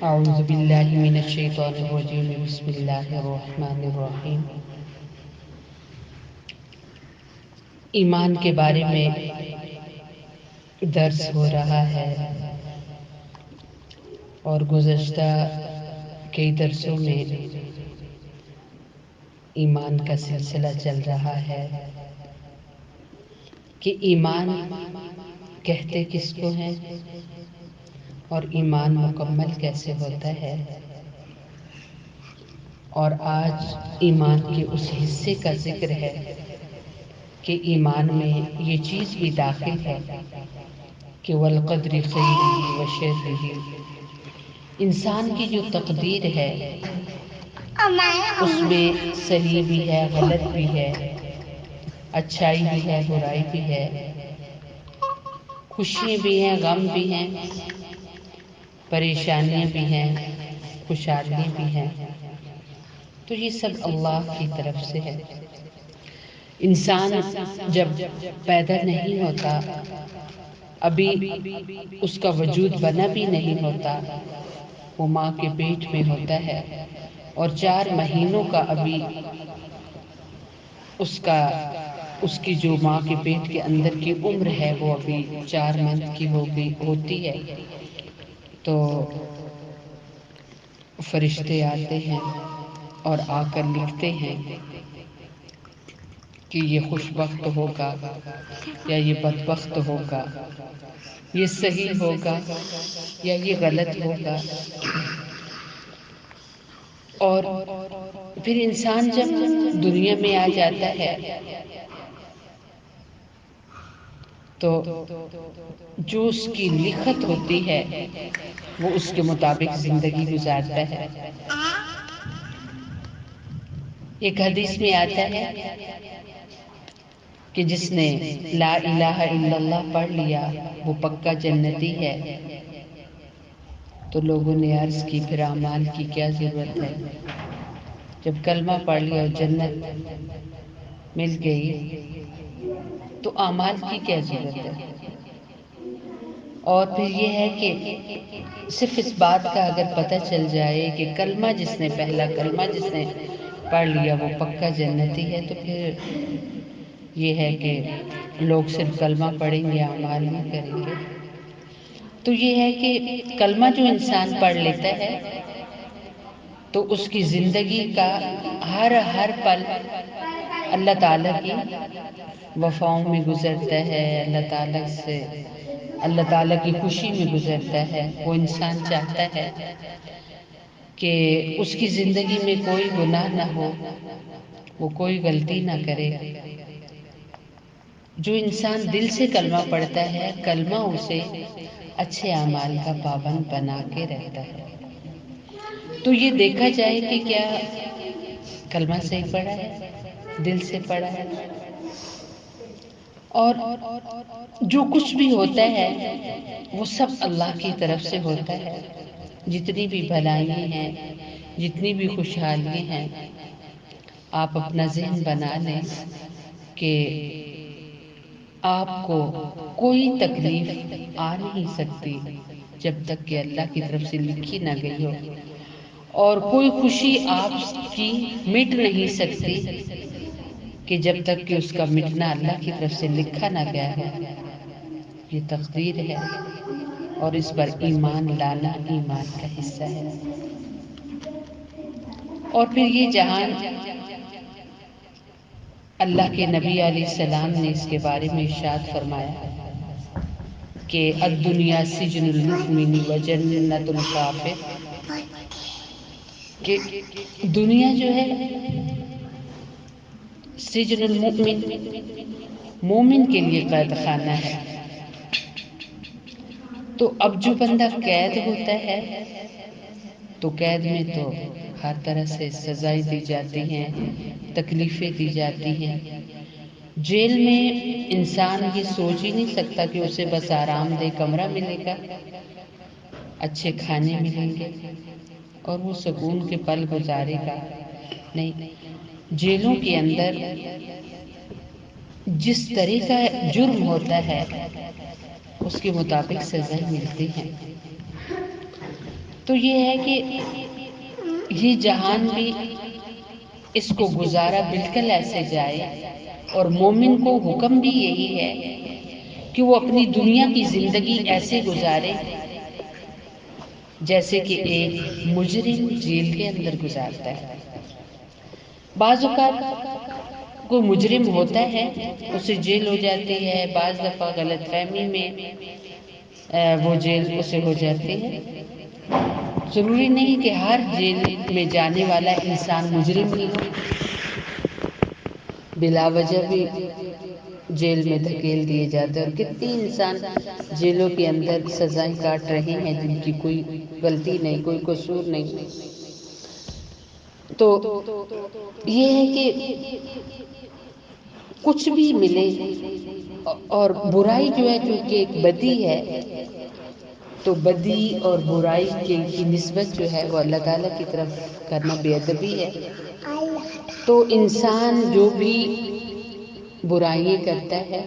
اعوذ باللہ من الشیطان الرجیم بسم اللہ الرحمن الرحیم۔ ایمان کے بارے میں درس ہو رہا ہے اور گزشتہ کئی درسوں میں ایمان کا سلسلہ چل رہا ہے کہ ایمان کہتے کس کو ہیں اور ایمان مکمل کیسے ہوتا ہے، اور آج ایمان کے اس حصے کا ذکر ہے کہ ایمان میں یہ چیز بھی داخل ہے کہ والقدر خیرہ و شرہ، انسان کی جو تقدیر ہے اس میں صحیح بھی ہے، غلط بھی ہے، اچھائی بھی ہے، برائی بھی ہے، خوشی بھی ہیں، غم بھی ہیں، پریشانیاں بھی ہیں، خوشحالی بھی ہیں، تو یہ سب اللہ کی طرف سے ہے۔ انسان جب پیدا نہیں ہوتا، ابھی اس کا وجود بنا بھی نہیں ہوتا، وہ ماں کے پیٹ میں ہوتا ہے اور 4 مہینوں کا ابھی اس کی جو ماں کے پیٹ کے اندر کی عمر ہے وہ ابھی 4 منتھ کی ہوتی ہے، تو فرشتے آتے ہیں اور آ کر لکھتے ہیں کہ یہ خوش بخت ہوگا یا یہ بدبخت ہوگا، یہ صحیح ہوگا یا یہ غلط ہوگا۔ اور پھر انسان جب دنیا میں آ جاتا ہے تو جو اس کی لکھت ہوتی ہے وہ اس کے مطابق زندگی گزارتا ہے۔ ایک حدیث میں آتا ہے کہ جس نے لا الہ الا اللہ پڑھ لیا وہ پکا جنتی ہے، تو لوگوں نے عرض کی پھر اعمال کی کیا ضرورت ہے؟ جب کلمہ پڑھ لیا اور جنت مل گئی تو اعمال کی کیا ضرورت ہے؟ اور پھر یہ ہے کہ صرف اس بات کا اگر پتہ چل جائے کہ کلمہ جس نے پہلا کلمہ جس نے پڑھ لیا وہ پکا جنتی ہے، تو پھر یہ ہے کہ لوگ صرف کلمہ پڑھیں گے، اعمال نہیں کریں گے۔ تو یہ ہے کہ کلمہ جو انسان پڑھ لیتا ہے تو اس کی زندگی کا ہر پل اللہ تعالیٰ کی وفاؤں میں گزرتا ہے، اللہ تعالیٰ کی خوشی میں گزرتا ہے۔ وہ انسان چاہتا ہے کہ اس کی زندگی میں کوئی گناہ نہ ہو، وہ کوئی غلطی نہ کرے۔ جو انسان دل سے کلمہ پڑھتا ہے، کلمہ اسے اچھے اعمال کا پابند بنا کے رہتا ہے۔ تو یہ دیکھا جائے کہ کیا کلمہ صحیح پڑھا ہے، دل سے پڑھا ہے، اور جو کچھ بھی ہوتا ہے وہ سب اللہ کی طرف سے ہوتا ہے۔ جتنی بھی بھلائیاں ہیں، جتنی بھی خوشحالیاں ہیں، آپ اپنا ذہن بنا لیں کہ آپ کو کوئی تکلیف آ نہیں سکتی جب تک کہ اللہ کی طرف سے لکھی نہ گئی ہو، اور کوئی خوشی آپ کی مٹ نہیں سکتی کہ جب تک کہ اس کا مٹنا اللہ کی طرف سے لکھا نہ گیا ہو۔ یہ تقدیر ہے اور اس پر ایمان لانا ایمان کا حصہ ہے۔ اور پھر یہ جہان اللہ کے نبی علیہ السلام نے اس کے بارے میں ارشاد فرمایا کہ الدنیا سجن المؤمن و جنت الکافر، کہ دنیا جو ہے سجن المؤمن، مومن کے لیے قید خانہ ہے۔ تو اب جو بندہ قید ہوتا ہے تو قید میں تو ہر طرح سے سزائیں دی جاتی ہیں، تکلیفیں دی جاتی ہیں۔ جیل میں انسان یہ سوچ ہی نہیں سکتا کہ اسے بس آرام دہ کمرہ ملے گا، اچھے کھانے ملیں گے اور وہ سکون کے پل گزارے گا۔ نہیں، جیلوں کے اندر جس طرح کا جرم ہوتا ہے اس کے مطابق سزائیں ملتی ہیں۔ تو یہ ہے کہ یہ جہان بھی اس کو گزارا بالکل ایسے جائے، اور مومن کو حکم بھی یہی ہے کہ وہ اپنی دنیا کی زندگی ایسے گزارے جیسے کہ ایک مجرم جیل کے اندر گزارتا ہے۔ بعض اوقات کوئی مجرم ہوتا ہے، اسے جیل ہو جاتی ہے، بعض دفعہ غلط فہمی میں وہ جیل اسے ہو جاتی ہے۔ ضروری نہیں کہ ہر جیل میں جانے والا انسان مجرم ہی ہو، بلا وجہ بھی جیل میں دھکیل دیے جاتے ہیں، اور کتنی انسان جیلوں کے اندر سزائیں کاٹ رہے ہیں جن کی کوئی غلطی نہیں، کوئی قصور نہیں۔ تو یہ ہے کہ کچھ بھی ملے، اور برائی جو ہے چونکہ ایک بدی ہے، تو بدی اور برائی کی نسبت جو ہے وہ اللہ تعالیٰ کی طرف کرنا بے ادبی ہے۔ تو انسان جو بھی برائیاں کرتا ہے،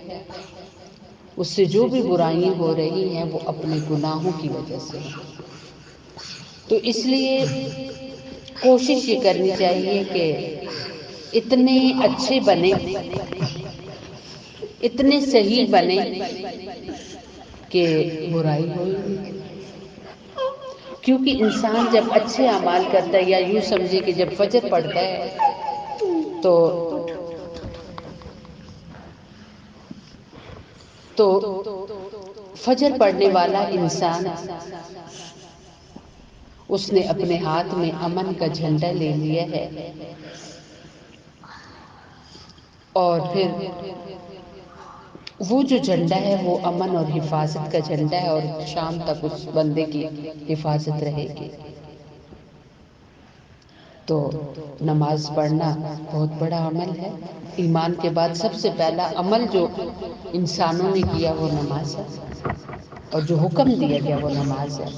اس سے جو بھی برائیاں ہو رہی ہیں وہ اپنے گناہوں کی وجہ سے ہیں۔ تو اس لیے کوشش یہ کرنی چاہیے کہ اتنے اچھے بنے، اتنے صحیح بنے کہ برائی ہو ہی نہیں۔ کیونکہ انسان جب اچھے اعمال کرتا ہے، یا یوں سمجھے کہ جب فجر پڑتا ہے تو فجر پڑھنے والا انسان، اس نے اپنے ہاتھ میں امن کا جھنڈا لے لیا ہے، اور پھر وہ جو جھنڈا ہے وہ امن اور حفاظت کا جھنڈا ہے، اور شام تک اس بندے کی حفاظت رہے گی۔ تو نماز پڑھنا بہت بڑا عمل ہے۔ ایمان کے بعد سب سے پہلا عمل جو انسانوں نے کیا وہ نماز ہے، اور جو حکم دیا گیا وہ نماز ہے۔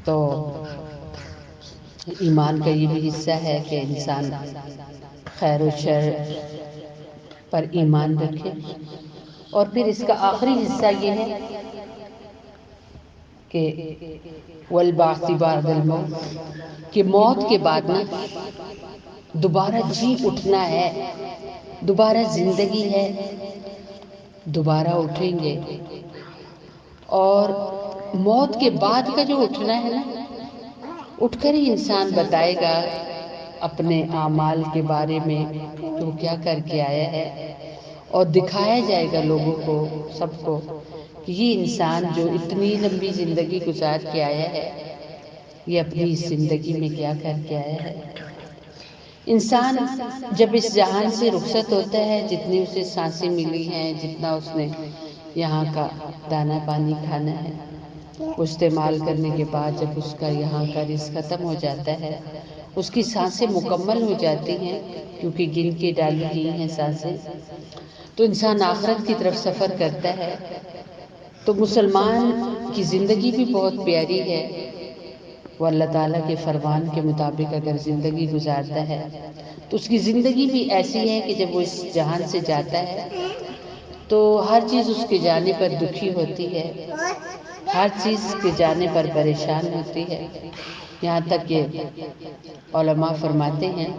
تو ایمان کا یہ بھی حصہ ہے کہ انسان خیر و شر پر ایمان رکھے، اور پھر اس کا آخری حصہ یہ ہے کہ والبعث بعد الموت، کہ موت کے بعد نا دوبارہ جی اٹھنا ہے، دوبارہ زندگی ہے، دوبارہ اٹھیں گے۔ اور موت کے بعد کا جو اٹھنا ہے نا، اٹھ کر ہی انسان بتائے گا اپنے اعمال کے بارے میں کہ وہ کیا کر کے آیا ہے، اور دکھایا جائے گا لوگوں کو، سب کو، کہ یہ انسان جو اتنی لمبی زندگی گزار کے آیا ہے، یہ اپنی اس زندگی میں کیا کر کے آیا ہے۔ انسان جب اس جہان سے رخصت ہوتا ہے، جتنی اسے سانسیں ملی ہیں، جتنا اس نے یہاں کا دانا پانی کھانا ہے، وہ استعمال کرنے کے بعد جب اس کا یہاں کا رزق ختم ہو جاتا ہے، اس کی سانسیں مکمل ہو جاتی ہیں، کیونکہ گن کے ڈالی گئی ہیں سانسیں، تو انسان آخرت کی طرف سفر کرتا ہے۔ تو مسلمان کی زندگی بھی بہت پیاری ہے، وہ اللہ تعالیٰ کے فرمان کے مطابق اگر زندگی گزارتا ہے تو اس کی زندگی بھی ایسی ہے کہ جب وہ اس جہان سے جاتا ہے تو ہر چیز اس کے جانے پر دکھی ہوتی ہے، ہر چیز کے جانے پر پریشان ہوتی ہے۔ یہاں تک کہ علماء فرماتے ہیں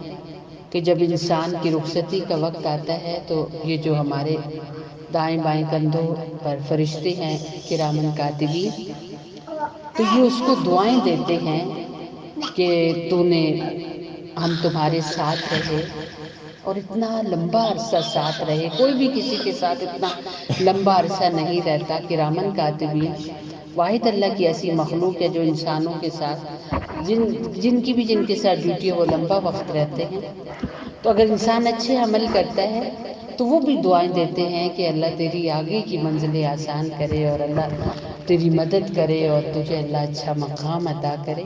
کہ جب انسان کی رخصتی کا وقت آتا ہے تو یہ جو ہمارے دائیں بائیں کندھوں پر فرشتے ہیں کرامن کاتبین، تو یہ اس کو دعائیں دیتے ہیں کہ ہم تمہارے ساتھ رہے، اور اتنا لمبا عرصہ ساتھ رہے۔ کوئی بھی کسی کے ساتھ اتنا لمبا عرصہ نہیں رہتا۔ کرامن کاتبین واحد اللہ کی ایسی مخلوق ہے جو انسانوں کے ساتھ جن کے ساتھ ڈیوٹی ہے وہ لمبا وقت رہتے ہیں۔ تو اگر انسان اچھے عمل کرتا ہے تو وہ بھی دعائیں دیتے ہیں کہ اللہ تیری آگے کی منزلیں آسان کرے، اور اللہ تیری مدد کرے، اور تجھے اللہ اچھا مقام عطا کرے۔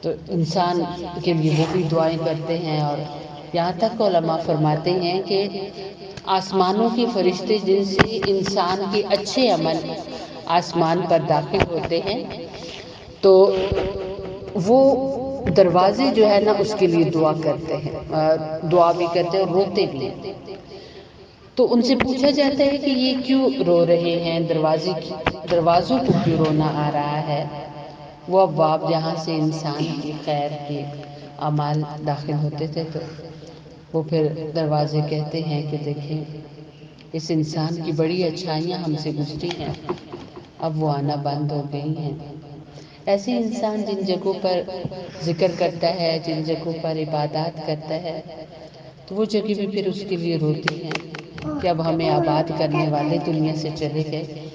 تو انسان کے لیے وہ بھی دعائیں کرتے ہیں، اور یہاں تک علماء فرماتے ہیں کہ آسمانوں کے فرشتے جن سے انسان کے اچھے عمل آسمان پر داخل ہوتے ہیں، تو وہ دروازے جو ہے نا اس کے لیے دعا کرتے ہیں، دعا بھی کرتے ہیں اور روتے بھی ہیں۔ تو ان سے پوچھا جاتا ہے کہ یہ کیوں رو رہے ہیں، دروازوں کو کیوں رونا آ رہا ہے؟ وہ ابواب جہاں سے انسان کی خیر کے اعمال داخل ہوتے تھے، تو وہ پھر دروازے کہتے ہیں کہ دیکھیں اس انسان کی بڑی اچھائیاں ہم سے گزری ہیں، اب وہ آنا بند ہو گئی ہیں۔ ایسے انسان جن جگہوں پر ذکر کرتا ہے، جن جگہوں پر عبادات کرتا ہے، تو وہ جگہ بھی پھر اس کے لیے روتی ہیں کہ اب ہمیں آباد کرنے والے دنیا سے چلے گئے۔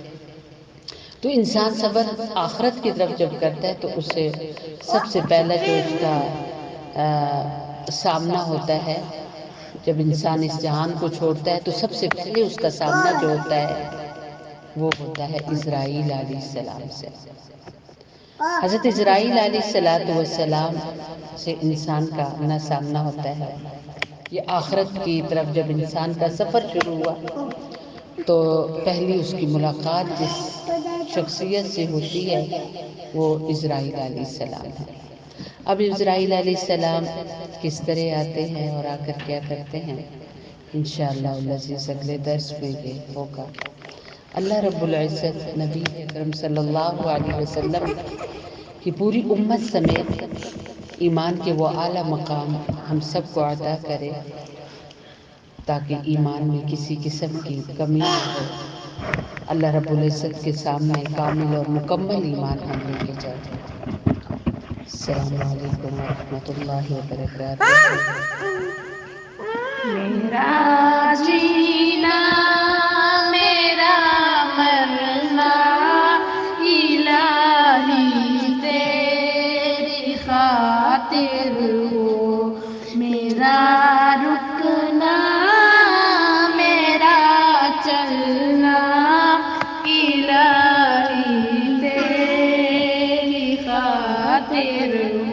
تو انسان صبر آخرت کی طرف جب کرتا ہے تو اسے سب سے پہلا جو اس کا سامنا ہوتا ہے، جب انسان اس جہان کو چھوڑتا ہے تو سب سے پہلے اس کا سامنا جو ہوتا ہے وہ ہوتا ہے اسرائیل علیہ السلام سے۔ حضرت اسرائیل علیہ السلام سے انسان کا آمنا سامنا ہوتا ہے۔ یہ آخرت کی طرف جب انسان کا سفر شروع ہوا تو پہلی اس کی ملاقات جس شخصیت سے ہوتی ہے وہ اسرائیل علیہ السلام ہے۔ اب اسرائیل علیہ السلام کس طرح آتے ہیں اور آ کر کیا کرتے ہیں، انشاءاللہ العزیز اگلے درس میں یہ ہوگا۔ اللہ رب العزت نبی اکرم صلی اللہ علیہ وسلم کی پوری امت سمیت ایمان کے وہ اعلیٰ مقام ہم سب کو عطا کرے تاکہ ایمان میں کسی قسم کی کمی نہ ہو۔ اللہ رب العزت کے سامنے کامل اور مکمل ایمان ہم لے کے جائیں۔ السلام علیکم ورحمۃ اللہ وبرکاتہ۔ میرا جینا میرا مرنا الہی تیری خاطر ہو، میرا رکنا میرا چلنا الہی تیری خاطر ہو۔